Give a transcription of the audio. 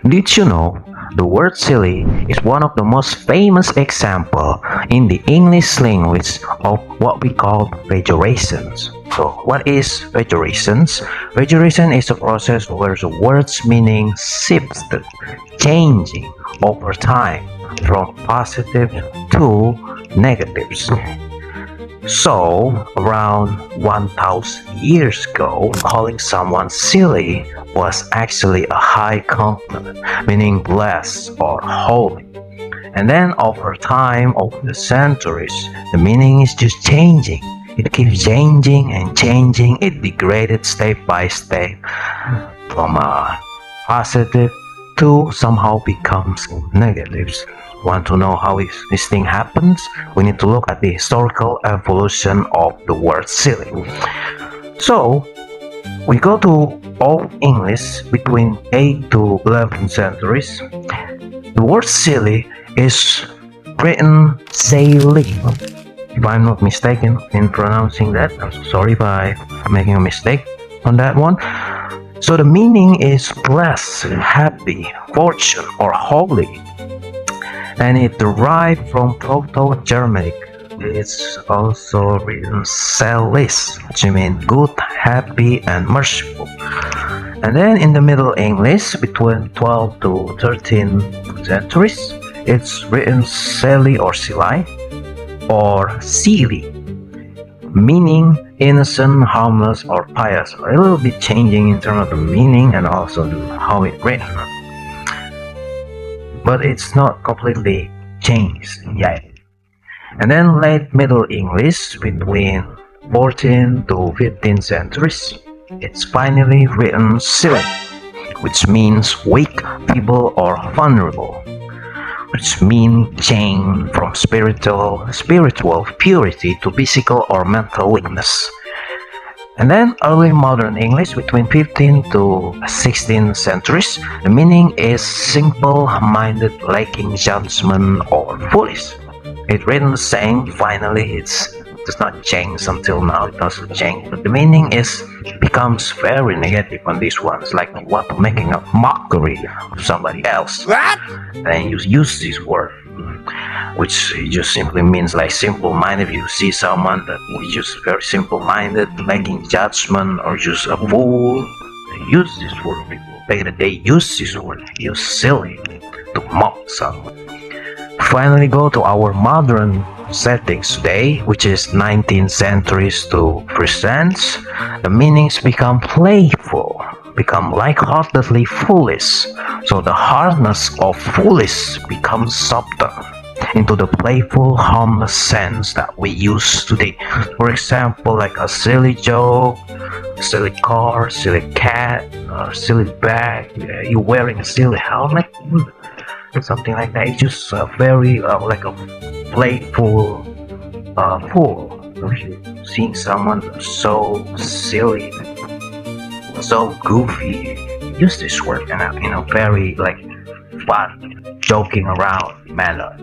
Did you know the word silly is one of the most famous examples in the English language of what we call pejorations? So what is pejorations? Pejoration is a process where the word's meaning shifts, changing over time from positive to negatives. So, around 1000 years ago, calling someone silly was actually a high compliment, meaning blessed or holy. And then over time, over the centuries, the meaning is just changing. It keeps changing and changing. It degraded step by step from a positive to somehow becomes negatives. Want to know how this thing happens? We need to look at the historical evolution of the word silly. So, we go to Old English between 8th to 11th centuries. The word silly is written sælig. If I'm not mistaken in pronouncing that, I'm so sorry if I'm making a mistake on that one. So the meaning is blessed, happy, fortune, or holy. And it derived from Proto-Germanic. It's also written sælig, which means good, happy, and merciful. And then in the Middle English, between 12th to 13th centuries, it's written sælig or sælig, or sealy, meaning innocent, harmless, or pious. A little bit changing in terms of the meaning and also how it's written. But it's not completely changed yet. And then late Middle English between 14th to 15th centuries, it's finally written silly, which means weak, feeble, or vulnerable, which means change from spiritual purity to physical or mental weakness. And then early modern English between 15th to 16th centuries, the meaning is simple-minded, lacking judgment, or foolish. It's written the same. Finally, it does not change until now. It doesn't change, but the meaning becomes very negative on these ones, like what, making a mockery of somebody else. What? And you use this word, which just simply means like simple-minded. If you see someone that is just very simple-minded, lacking judgment, or just a fool, they use this word. They use this word, use silly, to mock someone. Finally, go to our modern settings today, which is 19th centuries to present. The meanings become playful, become lightheartedly foolish. So the hardness of foolish becomes softer into the playful, harmless sense that we use today. For example, like a silly joke, silly car, silly cat, or silly bag. You're wearing a silly helmet, something like that. It's just very like a playful fool. Seeing someone so silly, so goofy, use this word in a very like fun, joking around manner.